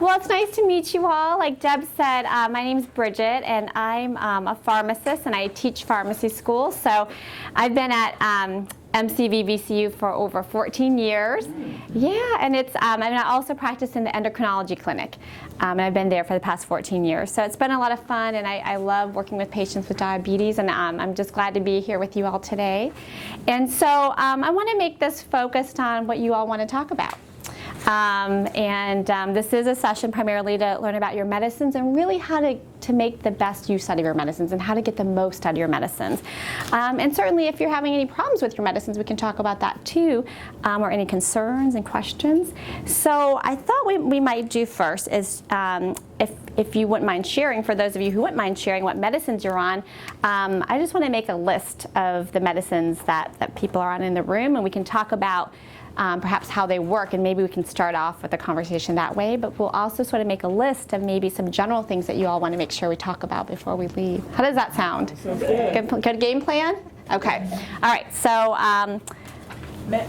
Well, it's nice to meet you all. Like Deb said, my name's Bridget, and I'm a pharmacist, and I teach pharmacy school. So I've been at MCVVCU for over 14 years. Yeah, and I also practice in the endocrinology clinic, and I've been there for the past 14 years. So it's been a lot of fun, and I love working with patients with diabetes, and I'm just glad to be here with you all today. And so I want to make this focused on what you all want to talk about. This is a session primarily to learn about your medicines and really how to make the best use out of your medicines and how to get the most out of your medicines. And certainly if you're having any problems with your medicines, we can talk about that too, or any concerns and questions. So I thought we might do first is if you wouldn't mind sharing, for those of you who wouldn't mind sharing what medicines you're on, I just want to make a list of the medicines that people are on in the room, and we can talk about perhaps how they work, and maybe we can start off with a conversation that way, but we'll also sort of make a list of maybe some general things that you all want to make sure we talk about before we leave. How does that sound? Good game plan? Okay. All right, so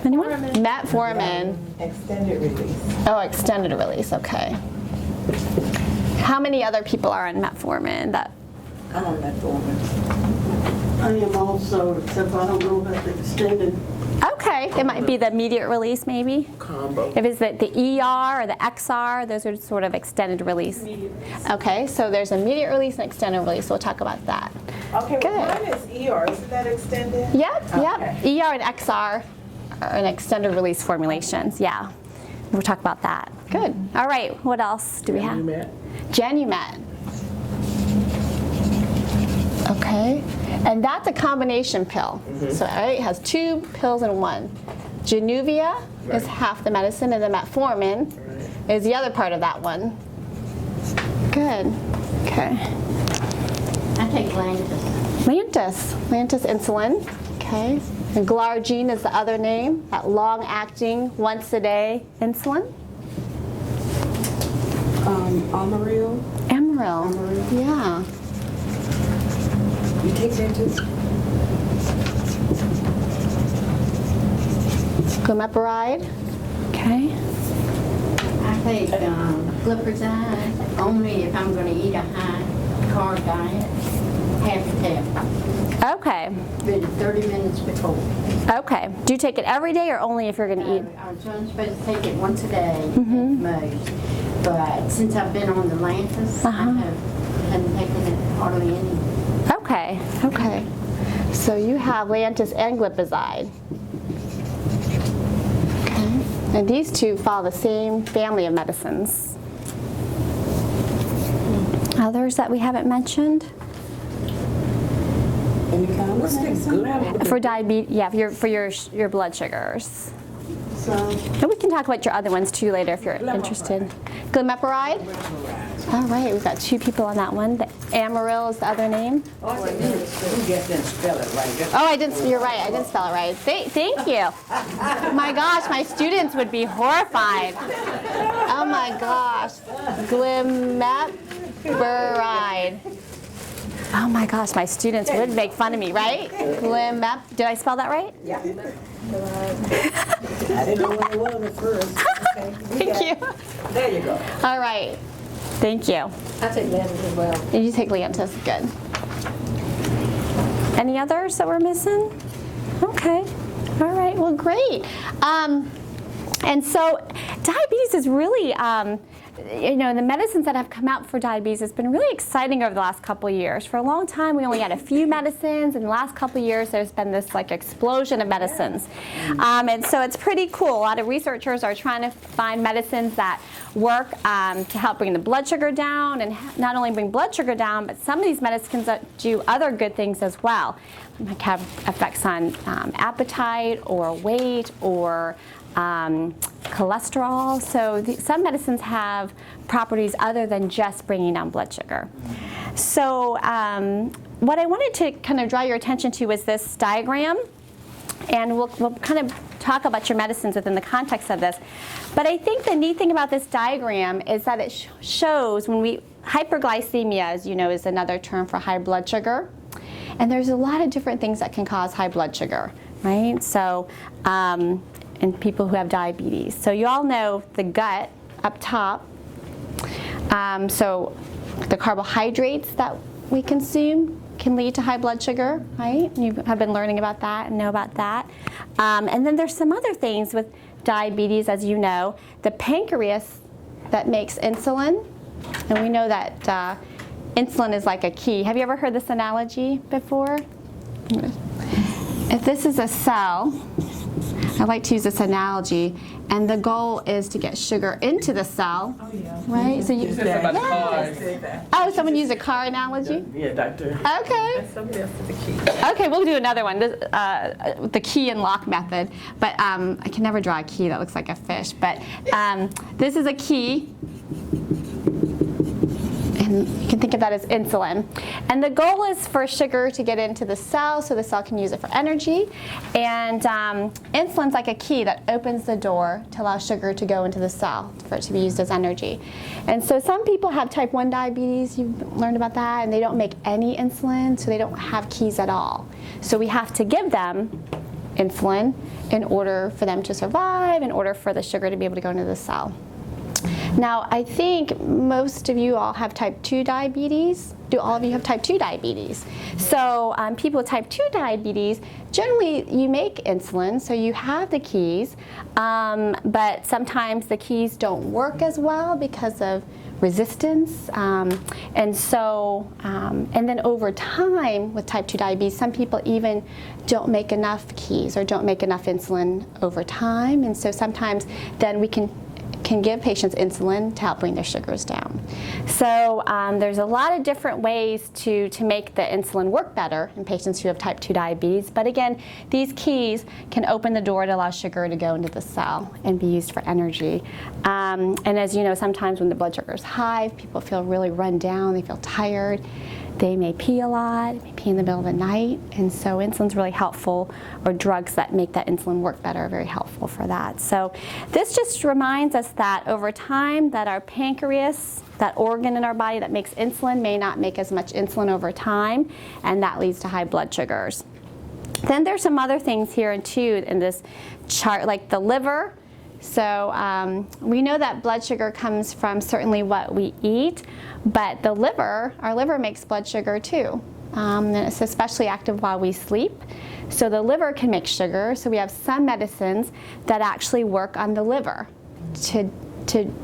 anyone? Metformin. Extended release. Oh, extended release, okay. How many other people are on metformin? I'm on metformin. I am also, except I don't know about the extended. Okay, it might be the immediate release maybe. Combo. If it's the ER or the XR, those are sort of extended release. Okay, so there's immediate release and extended release. So we'll talk about that. Okay, Good. well, mine is ER. Isn't that extended? Yep, Okay. yep. ER and XR are an extended release formulations. Yeah, we'll talk about that. Good. All right, what else do we have? Genumet. Okay, and that's a combination pill. So it has 2 pills in one. Januvia is half the medicine, and the metformin is the other part of that one. Good. Okay. I take Lantus. Lantus insulin. Okay. And Glargine is the other name, that long-acting, once-a-day insulin. Amaryl. Emeril. Yeah. You take that too? Glimepiride. Okay. I take glipizide only if I'm going to eat a high carb diet, half a tab. Okay. But 30 minutes before. Okay. Do you take it every day or only if you're going to eat? I was only supposed to take it once a day at most. But since I've been on the Lantus, I haven't taken it hardly any. Okay. Okay. So you have Lantus and glipizide. Okay. And these two follow the same family of medicines. Others that we haven't mentioned? Any kind of medicine? For diabetes, yeah, for your blood sugars. So, And we can talk about your other ones too later if you're interested. Glimepiride? All right, we've got 2 people on that one. The Amaryl is the other name. Oh, you just didn't spell it right. Oh, you're right, I didn't spell it right. Thank you. My gosh, my students would be horrified. Oh my gosh. Glimepiride. Oh my gosh, my students would make fun of me, right? Did I spell that right? Yeah. I didn't know what it was at first. Okay. Thank you. There you go. All right. Thank you. I take Lantus as well. And you take Lantus, good. Any others that we're missing? Okay. All right, well, great. And so diabetes is really, the medicines that have come out for diabetes has been really exciting over the last couple of years. For a long time, we only had a few medicines. In the last couple of years, there's been this explosion of medicines. And so it's pretty cool. A lot of researchers are trying to find medicines that work to help bring the blood sugar down, and not only bring blood sugar down, but some of these medicines do other good things as well. Like have effects on appetite or weight or cholesterol. So some medicines have properties other than just bringing down blood sugar. So what I wanted to kind of draw your attention to is this diagram, and we'll kind of talk about your medicines within the context of this. But I think the neat thing about this diagram is that it shows hyperglycemia, as you know, is another term for high blood sugar. And there's a lot of different things that can cause high blood sugar, right? So, in people who have diabetes. So you all know the gut up top. So the carbohydrates that we consume can lead to high blood sugar, right? You have been learning about that and know about that. And then there's some other things with diabetes, as you know. The pancreas that makes insulin, and we know that insulin is like a key. Have you ever heard this analogy before? If this is a cell, I like to use this analogy, and the goal is to get sugar into the cell, right? So you, oh, someone used a car analogy? Yeah, doctor. Okay. Somebody else did the key. Okay, we'll do another one, the key and lock method. But I can never draw a key that looks like a fish. But this is a key. And you can think of that as insulin. And the goal is for sugar to get into the cell so the cell can use it for energy. And insulin's like a key that opens the door to allow sugar to go into the cell for it to be used as energy. And so some people have type 1 diabetes, you've learned about that, and they don't make any insulin, so they don't have keys at all. So we have to give them insulin in order for them to survive, in order for the sugar to be able to go into the cell. Now, I think most of you all have type 2 diabetes. Do all of you have type 2 diabetes? So people with type 2 diabetes, generally you make insulin, so you have the keys, but sometimes the keys don't work as well because of resistance. And then over time with type 2 diabetes, some people even don't make enough keys or don't make enough insulin over time. And so sometimes then we can give patients insulin to help bring their sugars down. So there's a lot of different ways to make the insulin work better in patients who have type 2 diabetes. But again, these keys can open the door to allow sugar to go into the cell and be used for energy. And as you know, sometimes when the blood sugar is high, people feel really run down, they feel tired. They may pee a lot, may pee in the middle of the night, and so insulin's really helpful, or drugs that make that insulin work better are very helpful for that. So this just reminds us that over time that our pancreas, that organ in our body that makes insulin, may not make as much insulin over time, and that leads to high blood sugars. Then there's some other things here too in this chart, like the liver. So we know that blood sugar comes from certainly what we eat, but the liver, our liver makes blood sugar too. And it's especially active while we sleep. So the liver can make sugar. So we have some medicines that actually work on the liver to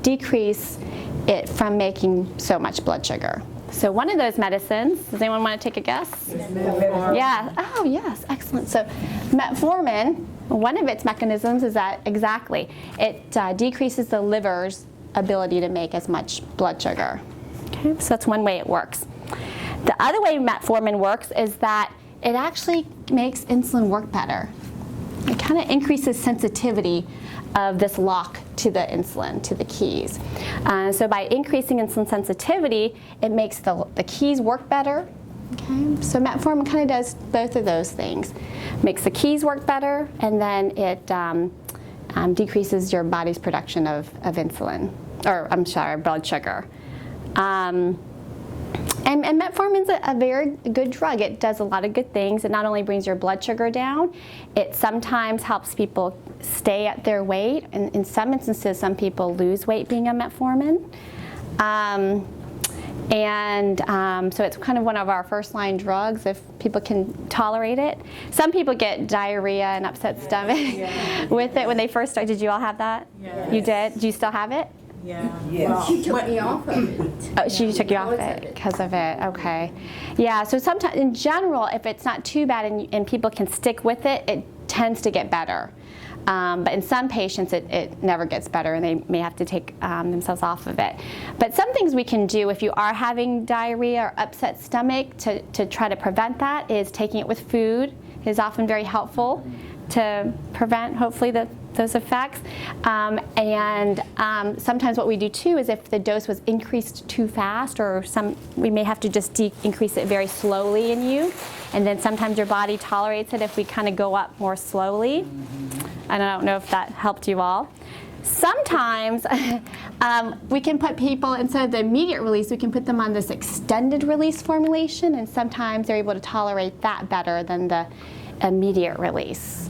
decrease it from making so much blood sugar. So one of those medicines, does anyone want to take a guess? Yeah. Oh, yes. Excellent. So metformin, one of its mechanisms is that exactly, it decreases the liver's ability to make as much blood sugar. Okay, so that's one way it works. The other way metformin works is that it actually makes insulin work better. It kind of increases sensitivity of this lock to the insulin, to the keys. So by increasing insulin sensitivity, it makes the keys work better. Okay, so metformin kind of does both of those things. Makes the keys work better, and then it decreases your body's production of insulin, or I'm sorry, blood sugar. And metformin's a very good drug. It does a lot of good things. It not only brings your blood sugar down, it sometimes helps people stay at their weight. And in some instances, some people lose weight being on metformin. So it's kind of one of our first-line drugs if people can tolerate it. Some people get diarrhea and upset stomach with it when they first start. Did you all have that? Yes. You did? Do you still have it? Yeah. Yes. She took me off of it. Oh, she took you off it because of it. Okay. Yeah, so sometimes, in general, if it's not too bad and people can stick with it, it tends to get better. But in some patients, it never gets better, and they may have to take themselves off of it. But some things we can do if you are having diarrhea or upset stomach to try to prevent that is taking it with food is often very helpful to prevent, hopefully, those effects. Sometimes what we do too is if the dose was increased too fast, or we may have to just increase it very slowly in you, and then sometimes your body tolerates it if we kind of go up more slowly. And I don't know if that helped you all. Sometimes we can put people, instead of the immediate release, we can put them on this extended release formulation, and sometimes they're able to tolerate that better than the immediate release.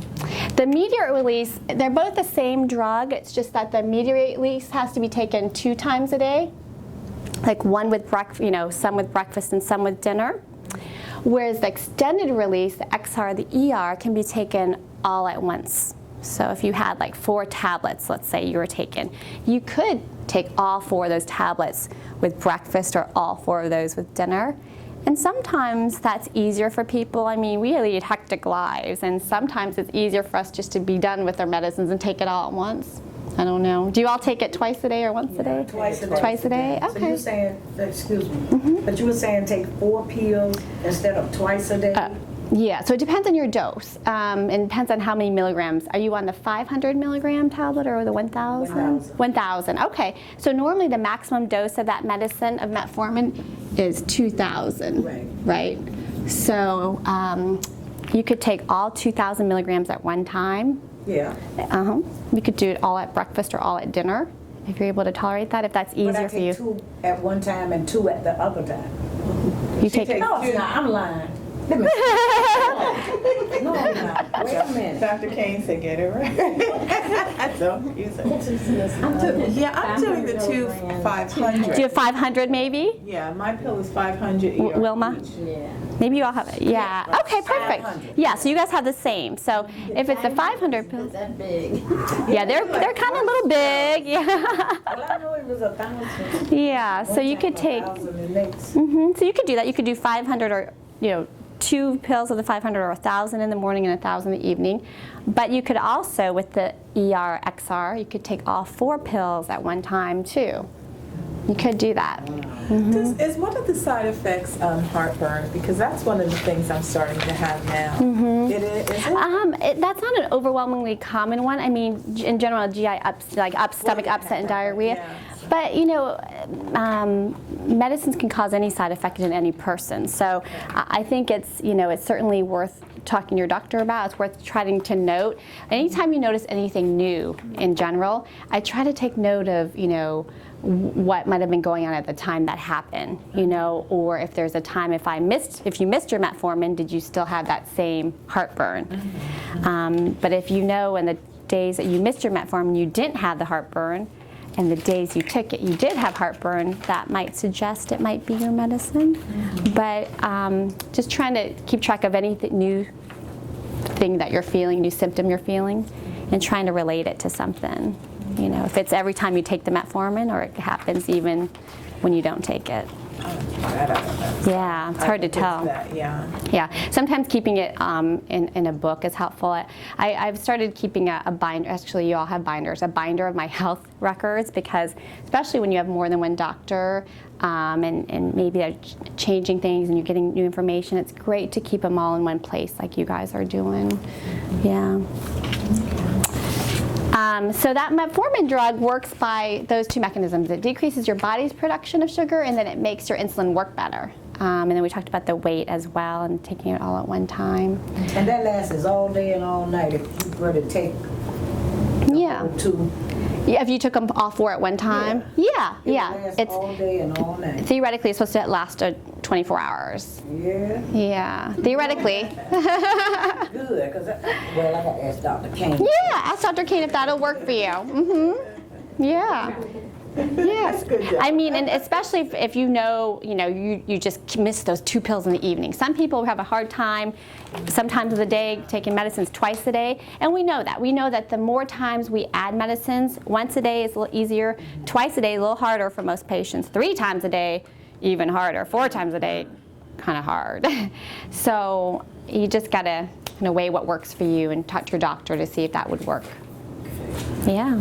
The immediate release, they're both the same drug, it's just that the immediate release has to be taken 2 times a day. like one with some with breakfast and some with dinner. Whereas the extended release, the XR, the ER, can be taken all at once. So if you had like 4 tablets, let's say you were taking, you could take all 4 of those tablets with breakfast or all 4 of those with dinner. And sometimes that's easier for people. I mean, we lead hectic lives, and sometimes it's easier for us just to be done with our medicines and take it all at once. I don't know. Do you all take it twice a day or once a day? Twice a day. Twice a day? So Okay. you're saying, excuse me, but you were saying take 4 pills instead of twice a day? Yeah, so it depends on your dose, and it depends on how many milligrams. Are you on the 500 milligram tablet or the 1,000? 1,000. 1,000, okay. So normally the maximum dose of that medicine, of metformin, is 2,000, right? So you could take all 2,000 milligrams at one time. Yeah. You could do it all at breakfast or all at dinner, if you're able to tolerate that, if that's But I easier for you. take 2 at one time and 2 at the other time. You take it. No, it's not. I'm lying. Let me No, I'm not. Wait a minute. Dr. Koehn said get it right. So you said. Yeah, I'm doing the 2 500. Do you have 500 maybe? Yeah, my pill is 500 Wilma? each. Yeah. Maybe you all have it. Yeah. Okay, perfect. 500. Yeah, so you guys have the same. So if it's a 500 pill, Is that big? yeah, they're kind of a little big. Yeah. Well, I know it was 1,000. Yeah. So you could take. 1,000 the next. So you could do that. You could do 500 or 2 pills of the 500 or 1,000 in the morning and 1,000 in the evening. But you could also, with the ER XR, you could take all 4 pills at one time too. You could do that. Is one of the side effects heartburn? Because that's one of the things I'm starting to have now. It is it? That's not an overwhelmingly common one. I mean, in general, GI stomach upset and diarrhea. Yeah. But medicines can cause any side effect in any person. So I think it's it's certainly worth talking to your doctor about. It's worth trying to note. Anytime you notice anything new in general, I try to take note of what might have been going on at the time that happened, or if there's a time if you missed your metformin, did you still have that same heartburn? But if in the days that you missed your metformin, you didn't have the heartburn, and the days you took it, you did have heartburn, that might suggest it might be your medicine. But just trying to keep track of any new thing that you're feeling, new symptom you're feeling, and trying to relate it to something. If it's every time you take the metformin, or it happens even when you don't take it. Yeah, it's hard to tell. Yeah, sometimes keeping it in a book is helpful. I've started keeping a binder. Actually, you all have binders. A binder of my health records, because especially when you have more than one doctor, and maybe they're changing things and you're getting new information, it's great to keep them all in one place like you guys are doing. Yeah. So that metformin drug works by those 2 mechanisms. It decreases your body's production of sugar, and then it makes your insulin work better. And then we talked about the weight as well, and taking it all at one time. And that lasts all day and all night if you were to take Yeah. 2. Yeah, if you took them all 4 at one time. Yeah. It lasts all day and all night. Theoretically, it's supposed to last 24 hours. Yeah. Yeah, theoretically. Good, because, well, I got to ask Dr. Koehn. Yeah, ask Dr. Koehn if that'll work for you. Yeah. Yes. I mean, and especially if you just miss those 2 pills in the evening. Some people have a hard time sometimes of the day taking medicines twice a day, and we know that. We know that the more times we add medicines, once a day is a little easier, twice a day a little harder for most patients, 3 times a day even harder, 4 times a day kind of hard. So you just got to weigh what works for you and talk to your doctor to see if that would work. Yeah,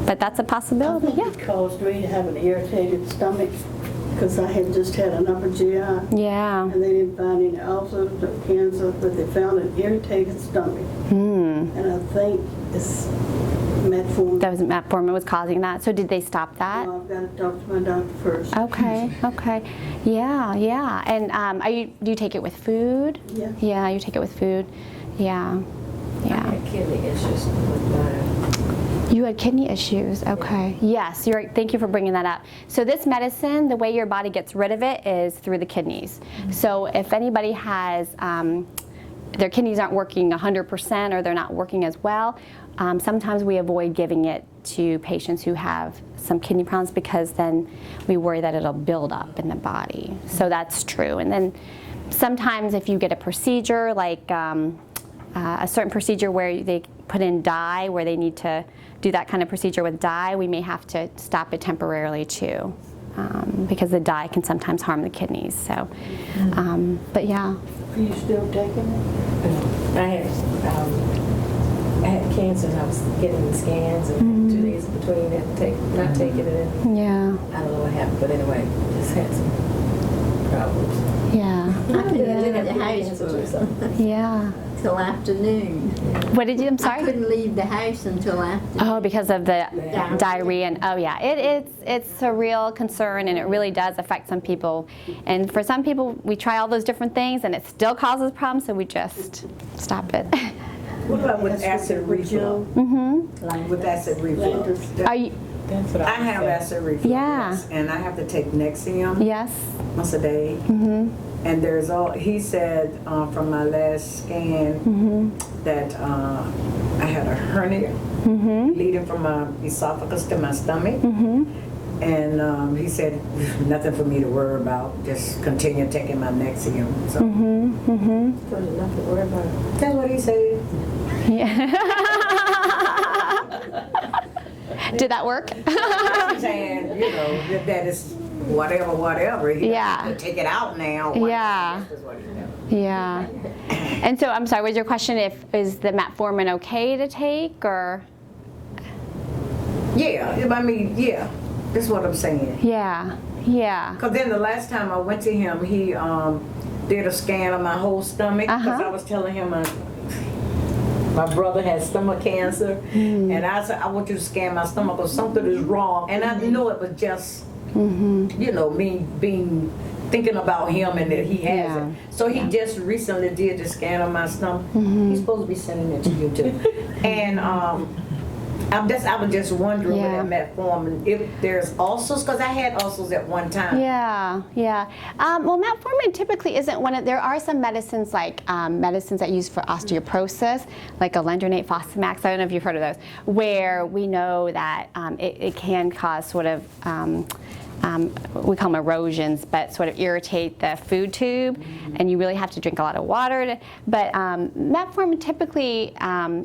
but that's a possibility. Yeah. It caused me to have an irritated stomach because I had just had an upper GI. Yeah. And they didn't find any ulcers or cancer, but they found an irritated stomach. And I think it's metformin. That was metformin was causing that. So did they stop that? So I've got to talk to my doctor first. Okay. Yeah. And do you take it with food? Yeah. Yeah, you take it with food. Yeah. I had kidney issues with mine. You had kidney issues. Okay. Yes, you're right. Thank you for bringing that up. So this medicine, the way your body gets rid of it is through the kidneys. So if anybody has their kidneys aren't working 100% or they're not working as well, sometimes we avoid giving it to patients who have some kidney problems because then we worry that it'll build up in the body. So that's true. And then sometimes if you get a procedure like a certain procedure where they put in dye, where they need to do that kind of procedure with dye, we may have to stop it temporarily too, because the dye can sometimes harm the kidneys. So, but yeah. Are you still taking it? I had cancer and I was getting the scans and 2 days in between and not taking it. And Yeah. I don't know what happened, but anyway, just had some problems. Yeah. I couldn't Yeah, leave I the had house cancer or for something. Yeah. till afternoon. What did you? I'm I sorry. couldn't leave the house until afternoon. Oh, because of the Diarrhea. diarrhea and oh yeah, it's a real concern and it really does affect some people. And for some people, we try all those different things and it still causes problems, so we just stop it. What about with acid reflux? With acid reflux. Are you? That's what I I have said. acid reflux, Yeah. and I have to take Nexium Yes. once a day. And there's all he said from my last scan that I had a hernia leading from my esophagus to my stomach. And he said nothing for me to worry about. Just continue taking my Nexium. So So there's nothing to worry about. that's what he said. Yeah. Did that work? I'm saying, you know, that is whatever. He Yeah. has to take it out now. Yeah. That's what he said. Yeah. And so I'm sorry, was your question is the metformin okay to take or? Yeah, I mean, yeah. That's what I'm saying. Yeah. Yeah. Because then the last time I went to him, he did a scan of my whole stomach because I was telling him my brother had stomach cancer, and I said I want you to scan my stomach because something is wrong, and I knew it was just you know me being thinking about him and that he has Yeah. it. So he just recently did the scan of my stomach. He's supposed to be sending it to you too, and I was just wondering Yeah. with that metformin if there's ulcers, because I had ulcers at one time. Yeah, yeah. Well, metformin typically isn't one of, there are some medicines like medicines that use for osteoporosis, like alendronate Fosamax, I don't know if you've heard of those, where we know that it can cause sort of, we call them erosions, but sort of irritate the food tube, and you really have to drink a lot of water. But metformin typically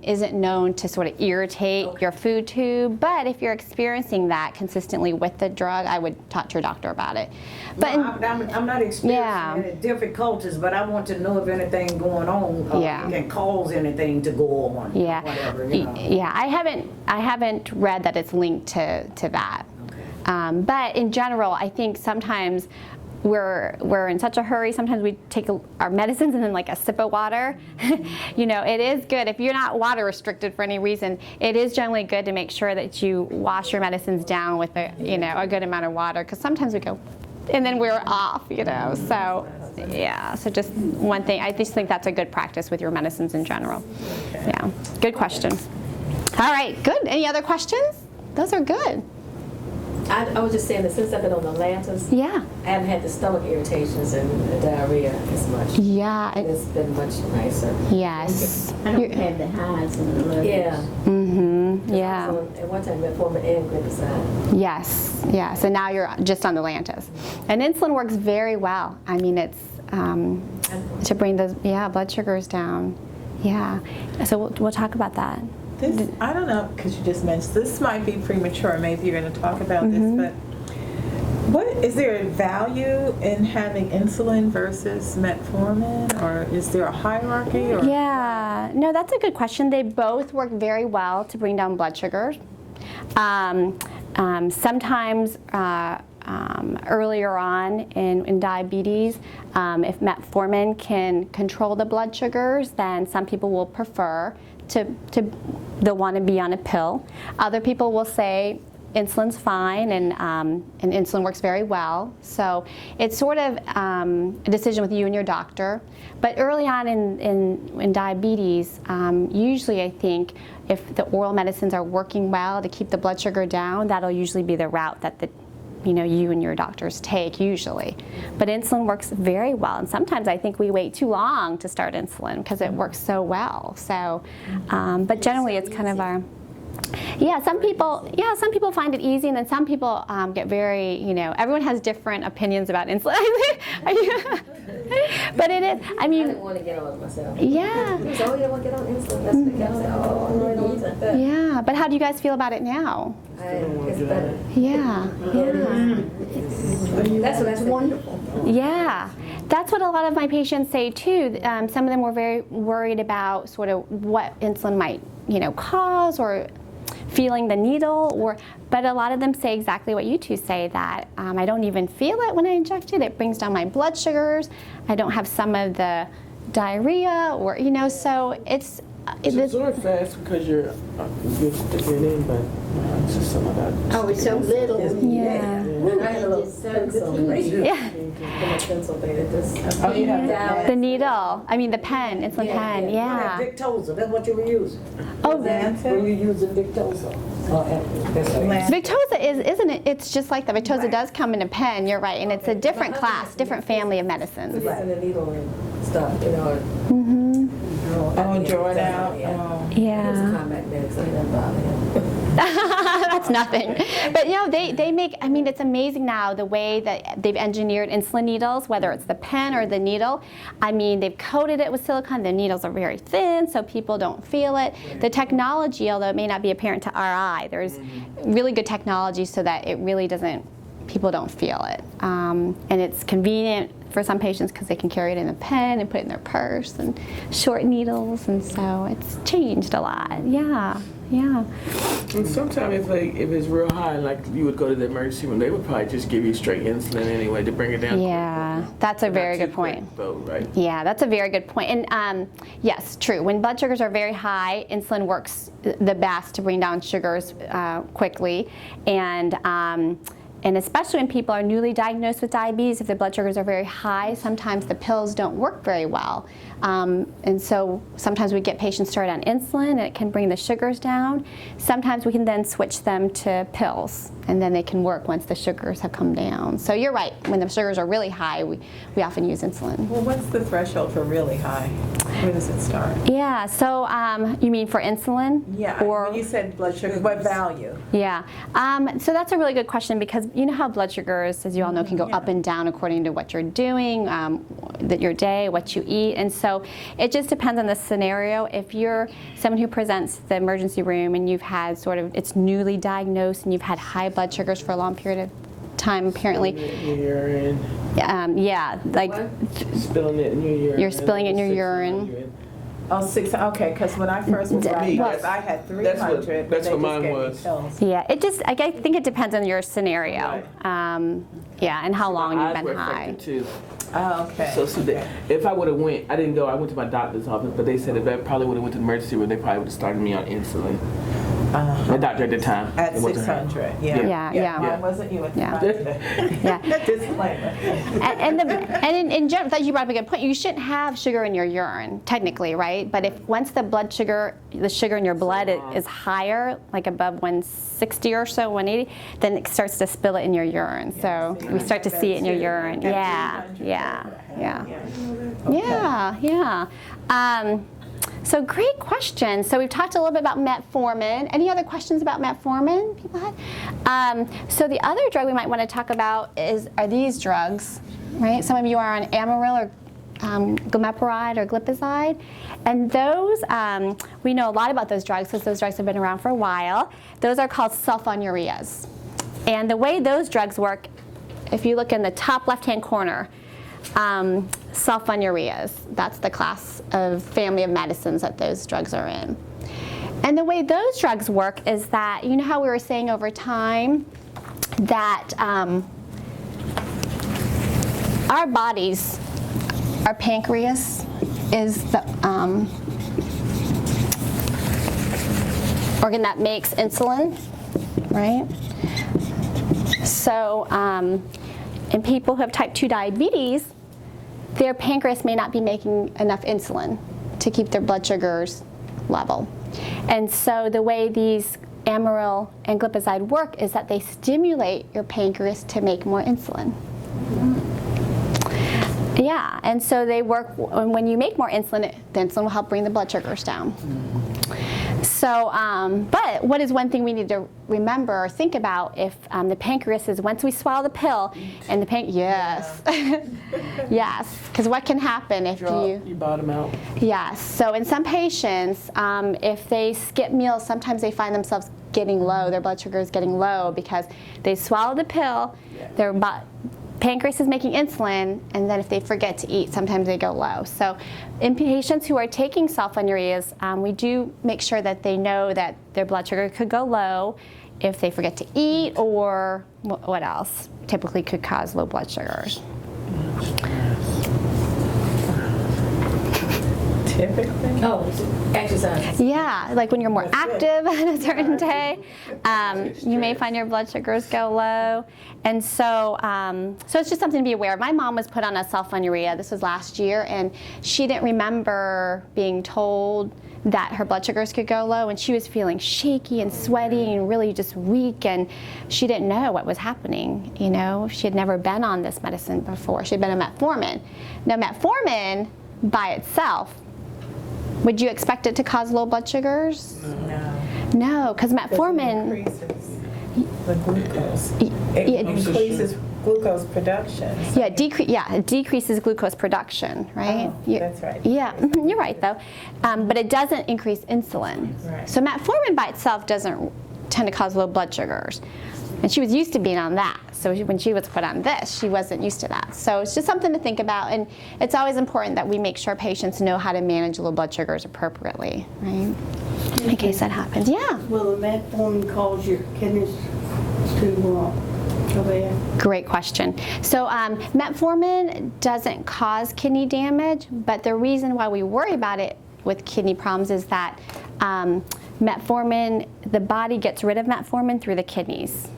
isn't known to sort of irritate your food tube, but if you're experiencing that consistently with the drug, I would talk to your doctor about it. But No, I'm not experiencing Yeah. any difficulties, but I want to know if anything going on Yeah. can cause anything to go on. yeah, Whatever, you know. yeah, I haven't read that it's linked to that. But in general, I think sometimes we're in such a hurry. Sometimes we take our medicines and then like a sip of water. You know, it is good if you're not water restricted for any reason. It is generally good to make sure that you wash your medicines down with a good amount of water, because sometimes we go and then we're off. You know, so yeah. So just one thing. I just think that's a good practice with your medicines in general. Yeah. Good question. All right. Good. Any other questions? Those are good. I was just saying that since I've been on the Lantus, Yeah. I haven't had the stomach irritations and the diarrhea as much. Yeah. It's been much nicer. Yes. I don't have the highs and the lows. Yeah. Yeah. So at one time, metformin and glipizide. Yes. Yeah. So now you're just on the Lantus, and insulin works very well. I mean, it's to bring those blood sugars down. Yeah. So we'll talk about that. This, I don't know, because you just mentioned, this might be premature, maybe you're going to talk about this, but what is there a value in having insulin versus metformin, or is there a hierarchy? Or? Yeah, no, that's a good question. They both work very well to bring down blood sugars. Sometimes earlier on in diabetes, if metformin can control the blood sugars, then some people will prefer they'll want to be on a pill. Other people will say insulin's fine, and insulin works very well. So it's sort of a decision with you and your doctor. But early on in diabetes, usually I think if the oral medicines are working well to keep the blood sugar down, that'll usually be the route that you and your doctors take usually. But insulin works very well, and sometimes I think we wait too long to start insulin because it works so well. So, but generally it's kind of our, Yeah, some people find it easy, and then some people get very, everyone has different opinions about insulin. But it is, I I mean, didn't want to get on it myself. yeah, He was, oh, you don't want to get on insulin. That's the guy. I said, oh, no, I don't want that. yeah. But how do you guys feel about it now? It's better. Yeah, That's wonderful. yeah. That's what a lot of my patients say too. Some of them were very worried about sort of what insulin might, cause, or feeling the needle, but a lot of them say exactly what you two say, that I don't even feel it when I inject it. It brings down my blood sugars. I don't have some of the diarrhea, or so it's absorbed fast because you're sticking it in, but it's just some of that. Oh, it's so little. yeah. I had a little pencil thing. Yeah. A pencil thing that just. Oh, you have down. The needle. I mean the pen. Insulin pen. Yeah. Victoza, that's what you were using. Oh, Were you using Victoza? Victoza isn't it? It's just like the Victoza does come in a pen. You're right, and it's a different class, different family of medicines. It's in the needle and stuff, Oh, draw it out. Yeah. Oh. Yeah. It was combat meds. I didn't bother him. That's nothing. But they make, I mean, it's amazing now the way that they've engineered insulin needles, whether it's the pen or the needle. I mean, they've coated it with silicone. The needles are very thin, so people don't feel it. The technology, although it may not be apparent to our eye, there's really good technology so that it really doesn't, people don't feel it. And it's convenient for some patients because they can carry it in a pen and put it in their purse, and short needles, and so it's changed a lot. Yeah. And sometimes if it's real high, like you would go to the emergency room, they would probably just give you straight insulin anyway to bring it down. Yeah, that's a very good point. Right? Yeah, that's a very good point. And yes, true. When blood sugars are very high, insulin works the best to bring down sugars quickly. And especially when people are newly diagnosed with diabetes, if their blood sugars are very high, sometimes the pills don't work very well. And so sometimes we get patients started on insulin, and it can bring the sugars down. Sometimes we can then switch them to pills, and then they can work once the sugars have come down. So you're right, when the sugars are really high, we often use insulin. Well, what's the threshold for really high? Where does it start? Yeah, so you mean for insulin? Yeah, Or, when you said blood sugar, what value? yeah, so that's a really good question, because you know how blood sugars, as you all know, can go up and down according to what you're doing, your day, what you eat, and so it just depends on the scenario. If you're someone who presents to the emergency room and you've had it's newly diagnosed and you've had high blood sugars for a long period of time, apparently, Your urine. yeah, like Spilling it in your urine. You're spilling it in your urine. Oh, 6, okay, because when I first was Me, diagnosed, I had 300. that's what but mine they just was. gave me pills. yeah, I think it depends on your scenario, yeah, and how long My you've eyes been were high. affected too. Oh, okay. So if I would have went, I didn't go. I went to my doctor's office, but they said if I probably would have went to the emergency room, they probably would have started me on insulin. My doctor at the time. At It wasn't her. 600, yeah. Yeah. Mine wasn't you at the Yeah. time. Yeah. Disclaimer. And in general, that you brought up a good point. You shouldn't have sugar in your urine, technically, right? But if once the sugar in your blood is higher, like above 160 or so, 180, then it starts to spill it in your urine. So we start to see it in your urine. Yeah. So great question. So we've talked a little bit about metformin. Any other questions about metformin people had? So the other drug we might want to talk about are these drugs, right? Some of you are on Amaryl or glimepiride or glipizide. And those, we know a lot about those drugs because those drugs have been around for a while. Those are called sulfonylureas. And the way those drugs work, if you look in the top left-hand corner, sulfonylureas, that's the class of family of medicines that those drugs are in. And the way those drugs work is that, you know how we were saying over time that our bodies, our pancreas is the organ that makes insulin, right? So in people who have type 2 diabetes, their pancreas may not be making enough insulin to keep their blood sugars level. And so the way these Amaryl and glipizide work is that they stimulate your pancreas to make more insulin. Yeah, and so they work, when you make more insulin, the insulin will help bring the blood sugars down. So, but what is one thing we need to remember or think about if the pancreas is once we swallow the pill and the yes, yes, because what can happen if You bottom out. yes. So in some patients, if they skip meals, sometimes they find themselves getting low, their blood sugar is getting low because they swallow the pill, their pancreas is making insulin, and then if they forget to eat, sometimes they go low. So in patients who are taking sulfonylureas, we do make sure that they know that their blood sugar could go low if they forget to eat, or what else typically could cause low blood sugars. Typically? Oh, exercise. Yeah, like when you're more active on a certain day, you may find your blood sugars go low. And so, so it's just something to be aware of. My mom was put on a sulfonylurea, this was last year, and she didn't remember being told that her blood sugars could go low, and she was feeling shaky and sweaty and really just weak, and she didn't know what was happening. You know, she had never been on this medicine before. She had been on metformin. Now, metformin by itself, would you expect it to cause low blood sugars? No. No, because metformin. It increases the glucose. Yeah, It increases glucose production. Yeah, it decreases glucose production, right? Oh, that's right. Yeah, you're right though. But it doesn't increase insulin. Right. So metformin by itself doesn't tend to cause low blood sugars. And she was used to being on that. So when she was put on this, she wasn't used to that. So it's just something to think about. And it's always important that we make sure patients know how to manage low blood sugars appropriately, right? In case that happens. Yeah. Will the metformin cause your kidneys to go bad? Great question. So metformin doesn't cause kidney damage, but the reason why we worry about it with kidney problems is that metformin, the body gets rid of metformin through the kidneys.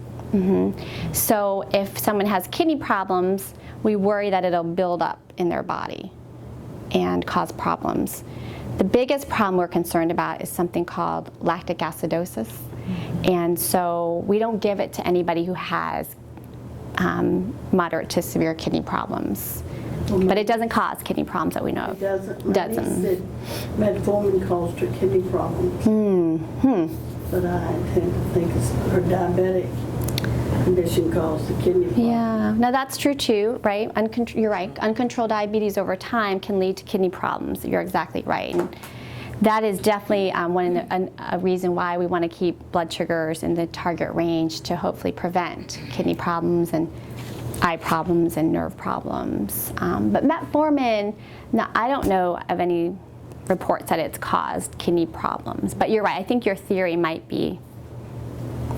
So if someone has kidney problems, we worry that it'll build up in their body and cause problems. The biggest problem we're concerned about is something called lactic acidosis. And so we don't give it to anybody who has moderate to severe kidney problems. But it doesn't cause kidney problems that we know of. It doesn't. Doesn't. My niece said metformin caused her kidney problems. But I tend to think it's her diabetic condition caused the kidney problem. Yeah, no, that's true too, right? You're right. Uncontrolled diabetes over time can lead to kidney problems. You're exactly right. And that is definitely a reason why we want to keep blood sugars in the target range to hopefully prevent kidney problems and eye problems and nerve problems. But metformin, no, I don't know of any reports that it's caused kidney problems. But you're right. I think your theory might be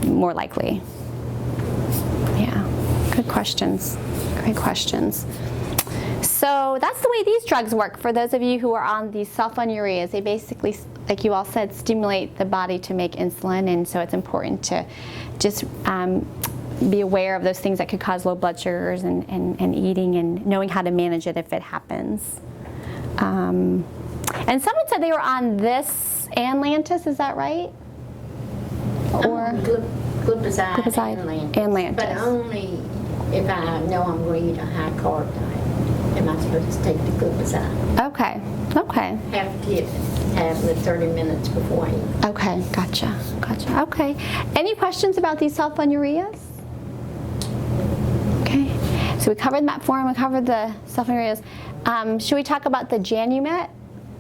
more likely. Yeah, good questions. Great questions. So that's the way these drugs work for those of you who are on these sulfonylureas. They basically, like you all said, stimulate the body to make insulin, and so it's important to just be aware of those things that could cause low blood sugars and eating and knowing how to manage it if it happens. And someone said they were on this Atlantis, is that right? Or Glipizide and Atlantis. But only if I know I'm going to eat a high carb diet. Am I supposed to take the glipizide? Okay, okay. Have to get a tablet 30 minutes before I eat. Okay, gotcha. Okay. Any questions about these sulfonylureas? Okay, so we covered metformin, we covered the sulfonylureas. Should we talk about the Janumet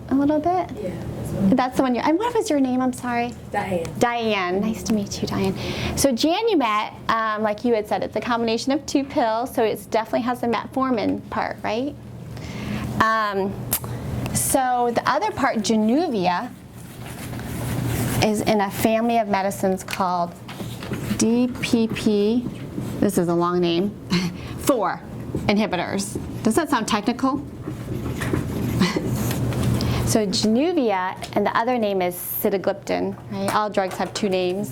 a little bit? Yeah. That's the one and what was your name? I'm sorry. Diane. Diane. Nice to meet you, Diane. So Janumet, like you had said, it's a combination of 2 pills, so it definitely has the metformin part, right? So the other part, Januvia, is in a family of medicines called DPP, this is a long name, 4 inhibitors. Does that sound technical? So Januvia, and the other name is sitagliptin, right? All drugs have 2 names,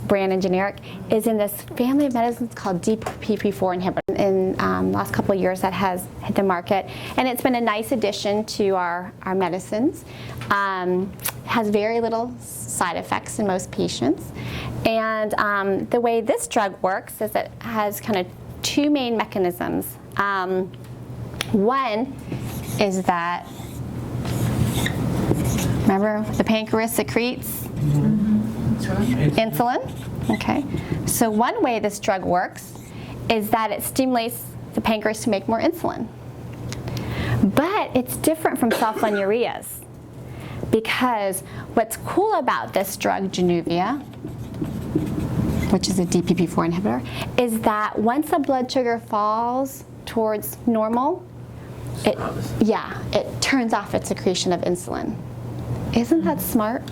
brand and generic, is in this family of medicines called DPP4 inhibitor. In the last couple of years that has hit the market, and it's been a nice addition to our medicines. Has very little side effects in most patients. And the way this drug works is it has kind of 2 main mechanisms. One is that Remember, the pancreas secretes insulin. Okay. So one way this drug works is that it stimulates the pancreas to make more insulin. But it's different from sulfonylureas because what's cool about this drug, Januvia, which is a DPP-4 inhibitor, is that once the blood sugar falls towards normal, it turns off its secretion of insulin. Isn't that smart?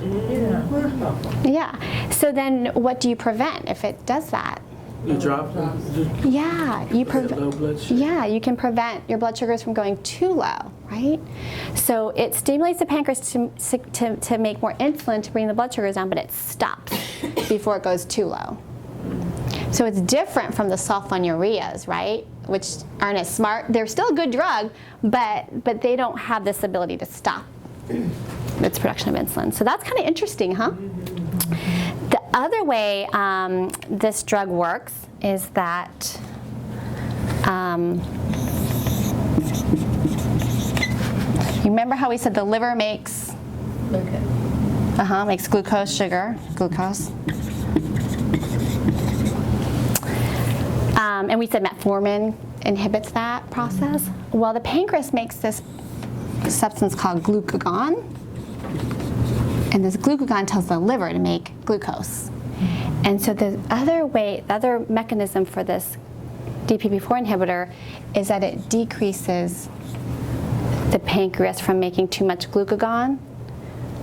Yeah. So then what do you prevent if it does that? You drop Yeah, low blood sugar. yeah, you can prevent your blood sugars from going too low, right? So it stimulates the pancreas to make more insulin to bring the blood sugars down, but it stops before it goes too low. So it's different from the sulfonylureas, right? Which aren't as smart. They're still a good drug, but they don't have this ability to stop its production of insulin. So that's kind of interesting, huh? The other way this drug works is that you remember how we said the liver makes makes glucose. And we said metformin inhibits that process. Well, the pancreas makes this substance called glucagon. And this glucagon tells the liver to make glucose. And so the other mechanism for this DPP-4 inhibitor is that it decreases the pancreas from making too much glucagon.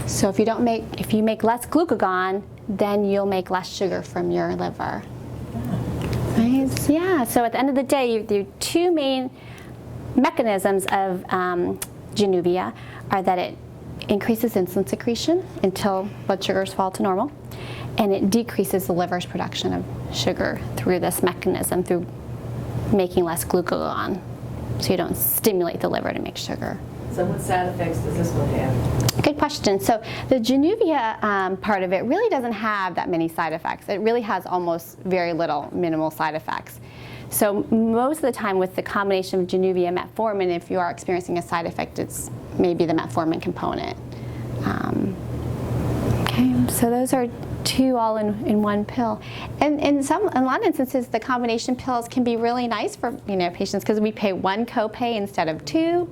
So if you make less glucagon, then you'll make less sugar from your liver. Right? Yeah, so at the end of the day, the two main mechanisms of Januvia are that it increases insulin secretion until blood sugars fall to normal, and it decreases the liver's production of sugar through this mechanism, through making less glucagon, so you don't stimulate the liver to make sugar. So what side effects does this one have? Good question. So the Januvia part of it really doesn't have that many side effects. It really has almost very little, minimal side effects. So most of the time with the combination of Januvia and metformin, if you are experiencing a side effect, it's maybe the metformin component. Okay, so those are two all in one pill. And in a lot of instances, the combination pills can be really nice for patients because we pay one copay instead of two.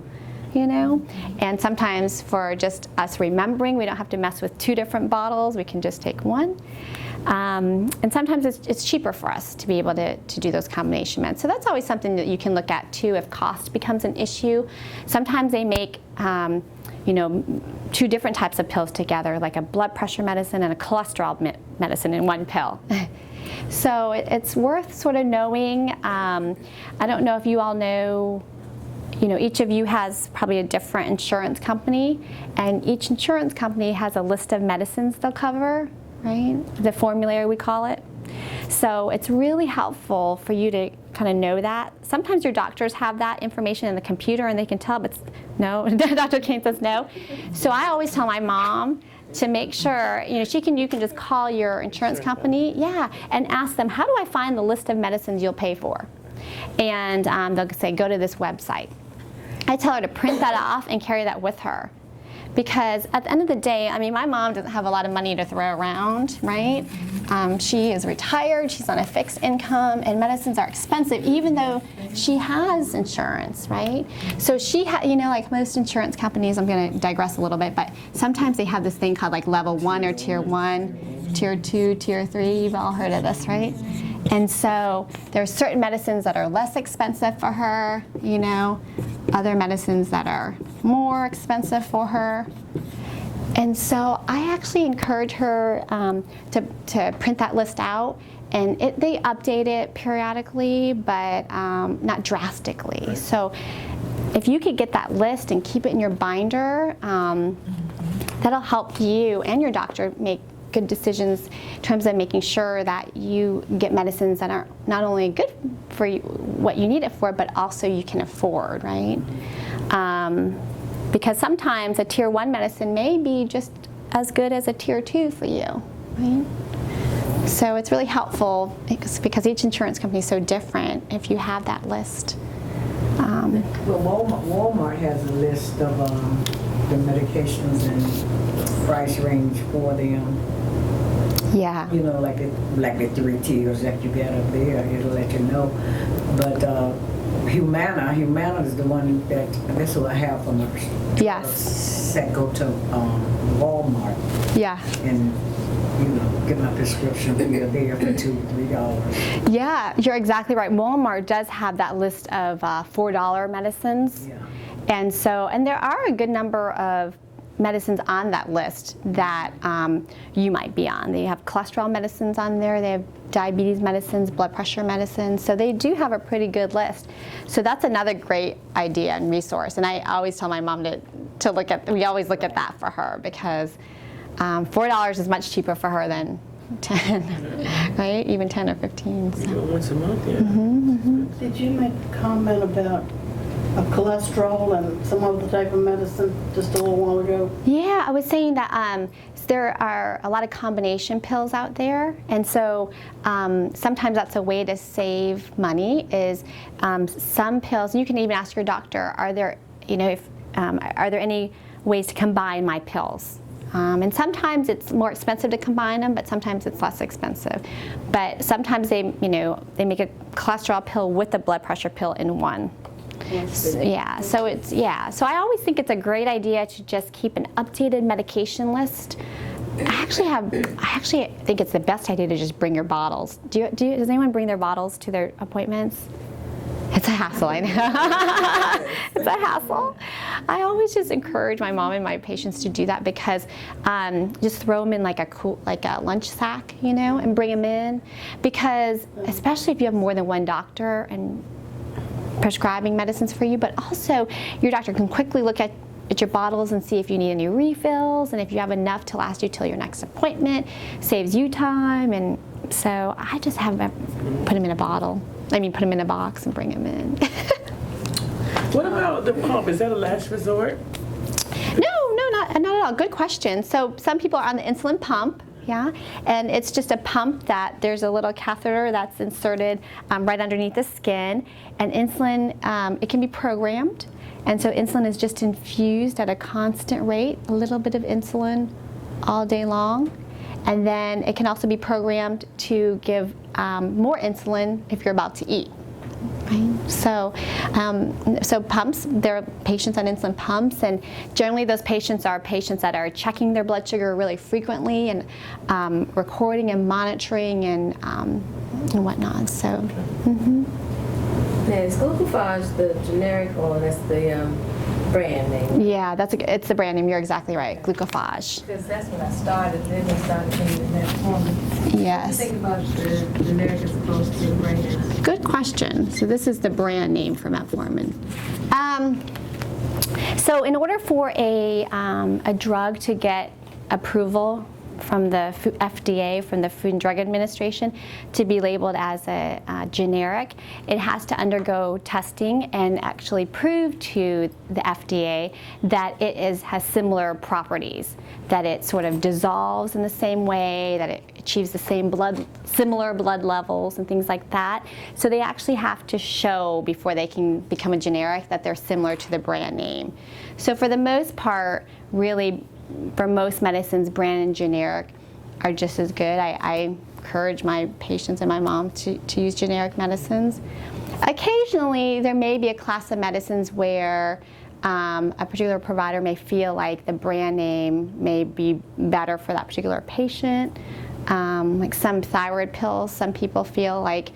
And sometimes for just us remembering, we don't have to mess with two different bottles, we can just take one. And sometimes it's cheaper for us to be able to do those combination meds. So that's always something that you can look at too if cost becomes an issue. Sometimes they make two different types of pills together, like a blood pressure medicine and a cholesterol medicine in one pill. So it's worth sort of knowing. I don't know if you all know, each of you has probably a different insurance company, and each insurance company has a list of medicines they'll cover, right? The formulary, we call it. So it's really helpful for you to kind of know that. Sometimes your doctors have that information in the computer and they can tell, but no, Dr. Koehn says no. So I always tell my mom to make sure, you can just call your insurance company, and ask them, how do I find the list of medicines you'll pay for? And they'll say, go to this website. I tell her to print that off and carry that with her. Because at the end of the day, my mom doesn't have a lot of money to throw around, right? She is retired, she's on a fixed income, and medicines are expensive, even though she has insurance, right? So she like most insurance companies, I'm gonna digress a little bit, but sometimes they have this thing called like level 1 or tier 1, tier 2, tier 3, you've all heard of this, right? And so there's certain medicines that are less expensive for her, other medicines that are more expensive for her. And so I actually encourage her to print that list out, and they update it periodically, but not drastically. Right. So if you could get that list and keep it in your binder, that'll help you and your doctor make good decisions in terms of making sure that you get medicines that are not only good for you, what you need it for, but also you can afford, right? Because sometimes a tier 1 medicine may be just as good as a tier 2 for you, right? So it's really helpful because each insurance company is so different if you have that list. Well, Walmart has a list of the medications and price range for them. Yeah. You know, like the 3 tiers that you get up there, it'll let you know. But Humana is the one this will have from us. Yes. That go to Walmart Yeah. and get my prescription there for $2-3. Yeah, you're exactly right. Walmart does have that list of $4 medicines. Yeah. And there are a good number of medicines on that list that you might be on. They have cholesterol medicines on there, they have diabetes medicines, blood pressure medicines, so they do have a pretty good list. So that's another great idea and resource. And I always tell my mom to look at, we always look at that for her, because $4 is much cheaper for her than 10, right? Even 10 or 15. We So. do it once a month, yeah. Did you make a comment about cholesterol and some other type of medicine just a little while ago? Yeah, I was saying that there are a lot of combination pills out there, and so sometimes that's a way to save money. Is some pills, and you can even ask your doctor, are there any ways to combine my pills? And sometimes it's more expensive to combine them, but sometimes it's less expensive. But sometimes they make a cholesterol pill with a blood pressure pill in one. So I always think it's a great idea to just keep an updated medication list. I actually think it's the best idea to just bring your bottles. Does anyone bring their bottles to their appointments? It's a hassle, I know. It's a hassle. I always just encourage my mom and my patients to do that, because just throw them in like a lunch sack, and bring them in. Because especially if you have more than one doctor and prescribing medicines for you, but also your doctor can quickly look at your bottles and see if you need any refills, and if you have enough to last you till your next appointment. Saves you time, and so I just have them put them in a bottle. Put them in a box and bring them in. What about the pump? Is that a last resort? No, not at all. Good question. So some people are on the insulin pump. Yeah, and it's just a pump that there's a little catheter that's inserted right underneath the skin, and insulin, it can be programmed, and so insulin is just infused at a constant rate, a little bit of insulin all day long, and then it can also be programmed to give more insulin if you're about to eat. Right? So pumps, there are patients on insulin pumps, and generally those patients are patients that are checking their blood sugar really frequently and recording and monitoring and whatnot. So. Mm-hmm. Now, is Glucophage the generic, or that's the brand name? Yeah, it's the brand name. You're exactly right, Glucophage. Because that's when I started. Then they started changing that formula. Yes. What do you think about the generic as opposed to the brand? Good question. So this is the brand name for metformin. So in order for a drug to get approval from the FDA, from the Food and Drug Administration, to be labeled as a generic, it has to undergo testing and actually prove to the FDA that it has similar properties, that it sort of dissolves in the same way, that it achieves the same similar blood levels and things like that. So they actually have to show, before they can become a generic, that they're similar to the brand name. So for the most part, really, for most medicines, brand and generic are just as good. I encourage my patients and my mom to use generic medicines. Occasionally, there may be a class of medicines where a particular provider may feel like the brand name may be better for that particular patient. Like some thyroid pills, some people feel like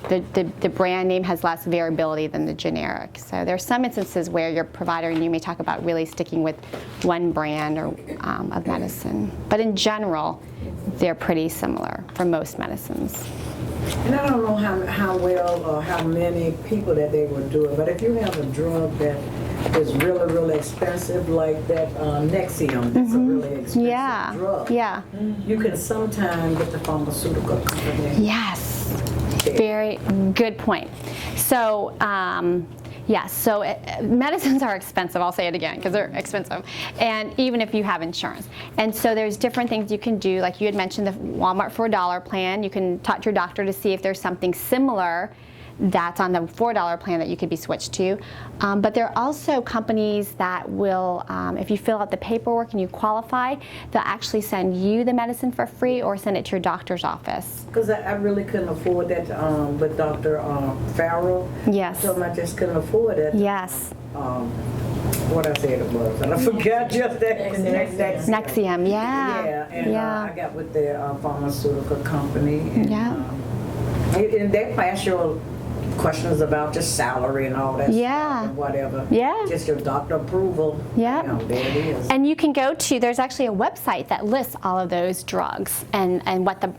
that the brand name has less variability than the generic. So there are some instances where your provider and you may talk about really sticking with one brand or of medicine. But in general, they're pretty similar for most medicines. And I don't know how well or how many people that they would do it, but if you have a drug that is really, really expensive, like that Nexium, that's a really expensive drug. Yeah. You can sometimes get the pharmaceutical company. Yes. Very good point. So, yes, so medicines are expensive. I'll say it again because they're expensive, and even if you have insurance. And so there's different things you can do. Like you had mentioned the Walmart $4 plan. You can talk to your doctor to see if there's something similar that's on the $4 plan that you could be switched to. But there are also companies that will, if you fill out the paperwork and you qualify, they'll actually send you the medicine for free or send it to your doctor's office. Because I really couldn't afford that with Dr. Farrell. Yes. So I just couldn't afford it. Yes. What I said it was, and I forgot just that. Nexium, yeah. Yeah, and Yeah. I got with the pharmaceutical company. And, Yeah. And they ask you questions about just salary and all that Yeah. stuff and whatever. Yeah. Just your doctor approval. Yeah. You know, there it is. And you can go to, there's actually a website that lists all of those drugs and what the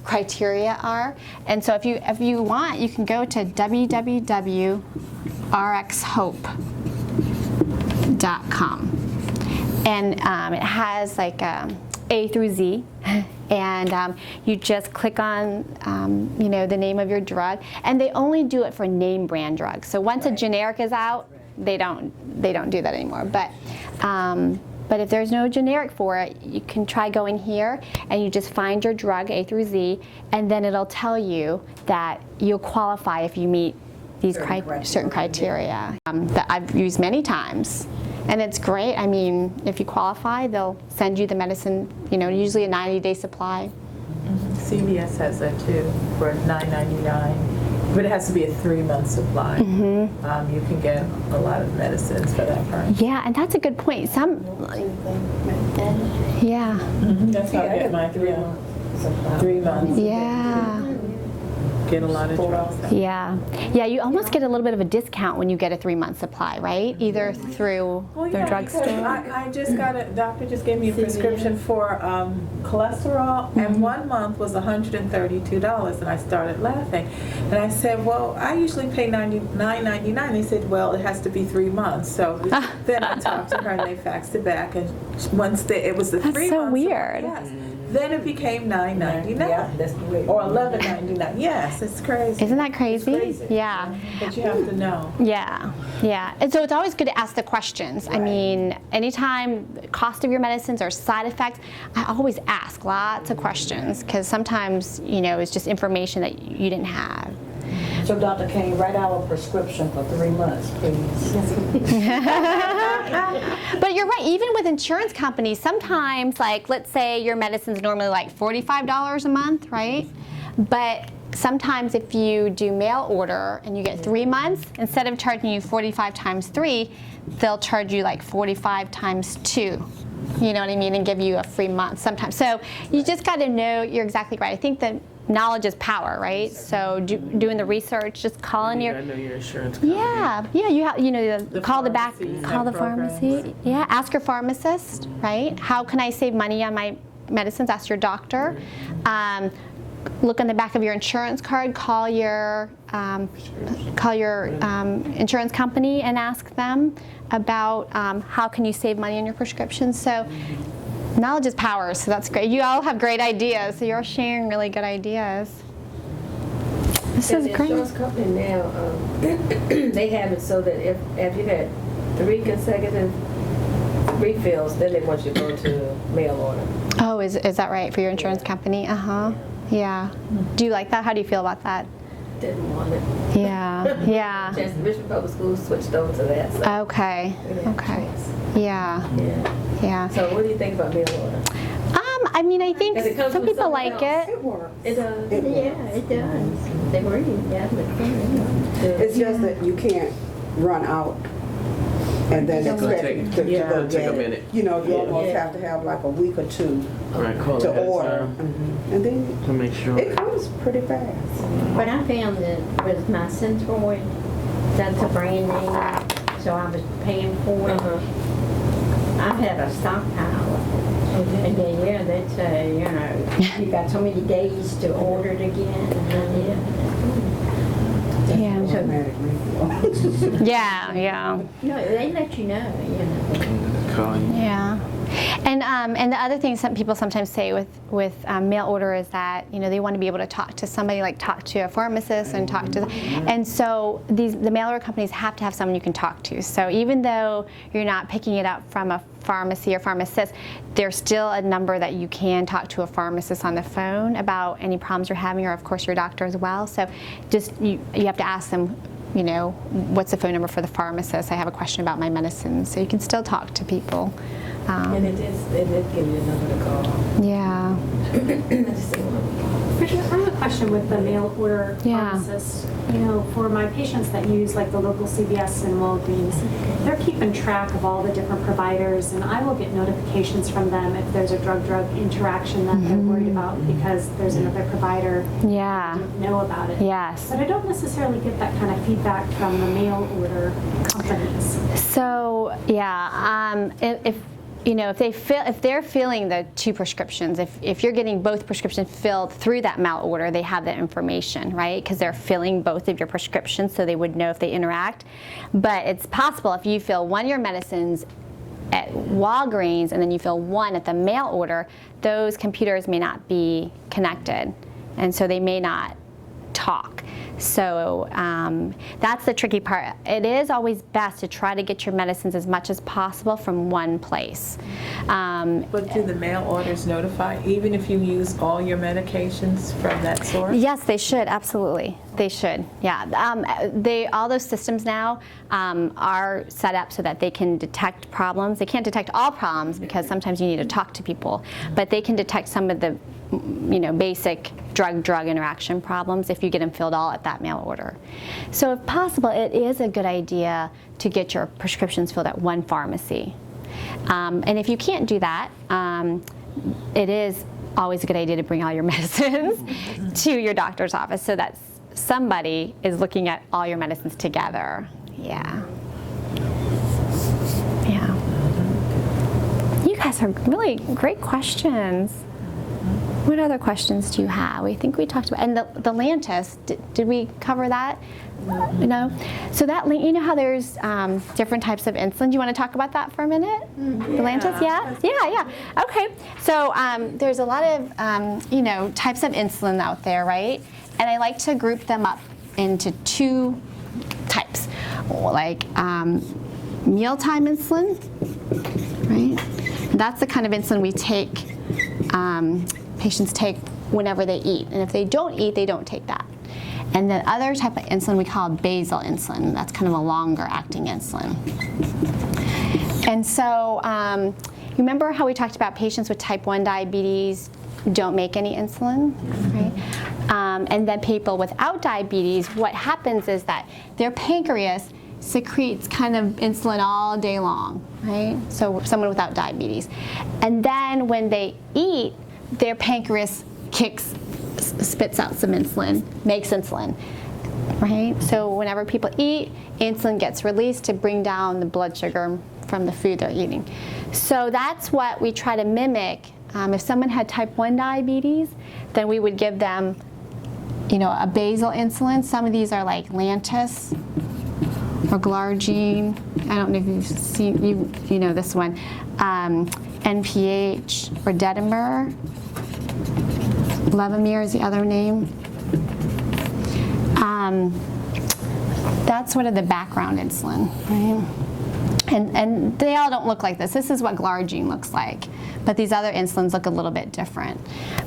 criteria are. And so if you want, you can go to www.rxhope.com. And it has like A through Z. And you just click on, the name of your drug, and they only do it for name brand drugs. So once a generic is out, they don't do that anymore. But if there's no generic for it, you can try going here, and you just find your drug A through Z, and then it'll tell you that you'll qualify if you meet these certain criteria that I've used many times. And it's great. I mean, if you qualify, they'll send you the medicine, usually a 90-day supply. CVS has that too for $9.99, but it has to be a 3-month supply. You can get a lot of medicines for that price. Yeah, and that's a good point. Yeah. That's how I get mine, 3 months. Yeah. Get a lot of drugs. Yeah. Yeah, you almost get a little bit of a discount when you get a 3-month supply, right? Either through the Because drugstore. I just got doctor just gave me a prescription for cholesterol, and 1 month was $132, and I started laughing. And I said, well, I usually pay $99.99. They said, well, it has to be 3 months. So then I talked to her, and they faxed it back, and once it was the 3 months. That's so weird. Yes. Then it became $9.99. Yeah, that's the way. Or $11.99. Yes, it's crazy. Isn't that crazy? It's crazy. Yeah. But you have to know. Yeah, yeah. And so it's always good to ask the questions. I mean, anytime cost of your medicines or side effects, I always ask lots of questions because sometimes, it's just information that you didn't have. So Dr. Koehn, write our prescription for 3 months, please. But you're right, even with insurance companies, sometimes, like, let's say your medicine's normally like $45 a month, right? But sometimes if you do mail order and you get 3 months, instead of charging you 45 times 3, they'll charge you like 45 times 2. You know what I mean? And give you a free month sometimes. So you just got to know, you're exactly right. I think that knowledge is power, right? So doing the research, just calling You your... gotta know your insurance company. Yeah, call the pharmacies call the have programs. pharmacy. Yeah, ask your pharmacist, right? How can I save money on my medicines? Ask your doctor. Look on the back of your insurance card. Call your insurance company and ask them about how can you save money on your prescriptions. So knowledge is power, so that's great. You all have great ideas, so you're sharing really good ideas. This is The great. insurance company now, they have it so that if you've had 3 consecutive refills, then they want you to go to mail order. Oh, is that right for your insurance company? Uh-huh. Yeah. Do you like that? How do you feel about that? Didn't want it. Yeah. Yeah. Chester Richmond Public Schools switched over to that. So Okay. we didn't have a Okay. choice. Yeah. Yeah. Yeah. So what do you think about mail order? I mean, I think Does it come some from people something like else? it. works. It does. Yeah, it does. They were, yeah, but It's just that you can't run out and then It's gonna expect take- to yeah. go take a get it. minute. You almost Yeah. have to have like a week or 2 Right, call to ahead of order. time And then to make sure. it comes pretty fast. But I found that with my Centroid, that's a brand name, so I was paying for it. I had a stockpile. And then, they'd say, you got so many days to order it again. Yeah. Automatic refill. Yeah. Yeah. No, they let you know, Call you. Yeah. And the other thing some people sometimes say with mail order is that they want to be able to talk to somebody, like talk to a pharmacist and talk to, and so the mail order companies have to have someone you can talk to. So even though you're not picking it up from a pharmacy or pharmacist, there's still a number that you can talk to a pharmacist on the phone about any problems you're having, or of course your doctor as well. So just you have to ask them, what's the phone number for the pharmacist? I have a question about my medicines. So you can still talk to people. And it did give you a number to call. Yeah. Bridget, I have a question with the mail order Yeah. pharmacist. For my patients that use like the local CVS and Walgreens, they're keeping track of all the different providers, and I will get notifications from them if there's a drug-drug interaction that they're worried about because there's another provider Yeah. who didn't know about it. Yes. But I don't necessarily get that kind of feedback from the mail order companies. So yeah, if they're filling the two prescriptions, if you're getting both prescriptions filled through that mail order, they have that information, right? Because they're filling both of your prescriptions, so they would know if they interact. But it's possible if you fill one of your medicines at Walgreens and then you fill one at the mail order, those computers may not be connected, and so they may not talk. So that's the tricky part. It is always best to try to get your medicines as much as possible from one place. But do the mail orders notify, even if you use all your medications from that source? Yes, they should, absolutely. They should, yeah. All those systems now are set up so that they can detect problems. They can't detect all problems because sometimes you need to talk to people, but they can detect some of the basic drug-drug interaction problems if you get them filled all at that mail order. So if possible, it is a good idea to get your prescriptions filled at one pharmacy. And if you can't do that, it is always a good idea to bring all your medicines to your doctor's office so that somebody is looking at all your medicines together. Yeah. Yeah. You guys are really great questions. What other questions do you have? I think we talked about, and the Lantus, did we cover that? No? So that, how there's different types of insulin. Do you want to talk about that for a minute? The Lantus, yeah? Yeah. Okay. So there's a lot of, types of insulin out there, right? And I like to group them up into two types, like mealtime insulin, right? That's the kind of insulin we take, patients take whenever they eat. And if they don't eat, they don't take that. And the other type of insulin we call basal insulin. That's kind of a longer acting insulin. And so you remember how we talked about patients with type 1 diabetes don't make any insulin, right? And then people without diabetes, what happens is that their pancreas secretes kind of insulin all day long, right? So someone without diabetes. And then when they eat, their pancreas spits out some insulin, makes insulin, right? So whenever people eat, insulin gets released to bring down the blood sugar from the food they're eating. So that's what we try to mimic. If someone had type 1 diabetes, then we would give them, a basal insulin. Some of these are like Lantus or Glargine. I don't know if you've seen, you know this one. NPH or Dedimer. Levemir is the other name. That's sort of the background insulin, right? And they all don't look like this. This is what Glargine looks like. But these other insulins look a little bit different.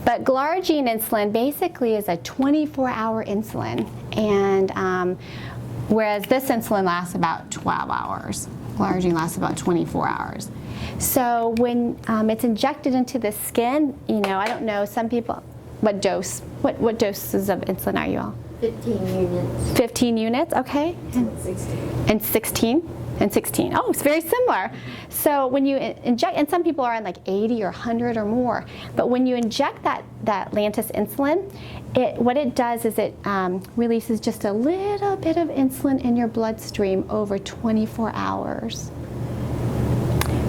But Glargine insulin basically is a 24-hour insulin. And whereas this insulin lasts about 12 hours. Glargine lasts about 24 hours. So when it's injected into the skin, I don't know, some people, what doses of insulin are you all? 15 units. 15 units, okay. And 16. And 16? And 16. Oh, it's very similar. So when you inject, and some people are on like 80 or 100 or more, but when you inject that Lantus insulin, what it does is it releases just a little bit of insulin in your bloodstream over 24 hours.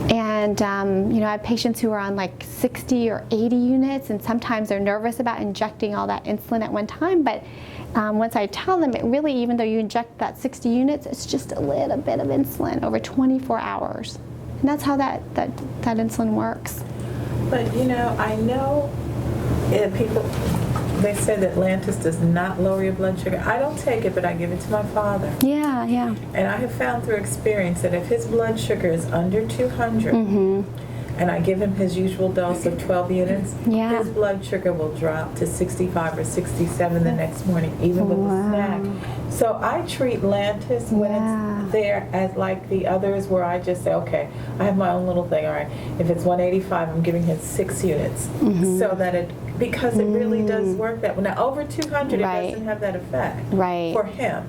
And I have patients who are on like 60 or 80 units, and sometimes they're nervous about injecting all that insulin at one time, but once I tell them, it really, even though you inject that 60 units, it's just a little bit of insulin over 24 hours. And that's how that insulin works. But you know, I know people, they say that Lantus does not lower your blood sugar. I don't take it, but I give it to my father. Yeah, yeah. And I have found through experience that if his blood sugar is under 200, and I give him his usual dose of 12 units, Yeah. his blood sugar will drop to 65 or 67 the next morning, even with a snack. So I treat Lantus when it's there as like the others where I just say, okay, I have my own little thing, all right. If it's 185, I'm giving him 6 units. So that because it really does work that way. Now over 200, Right. it doesn't have that effect Right. for him.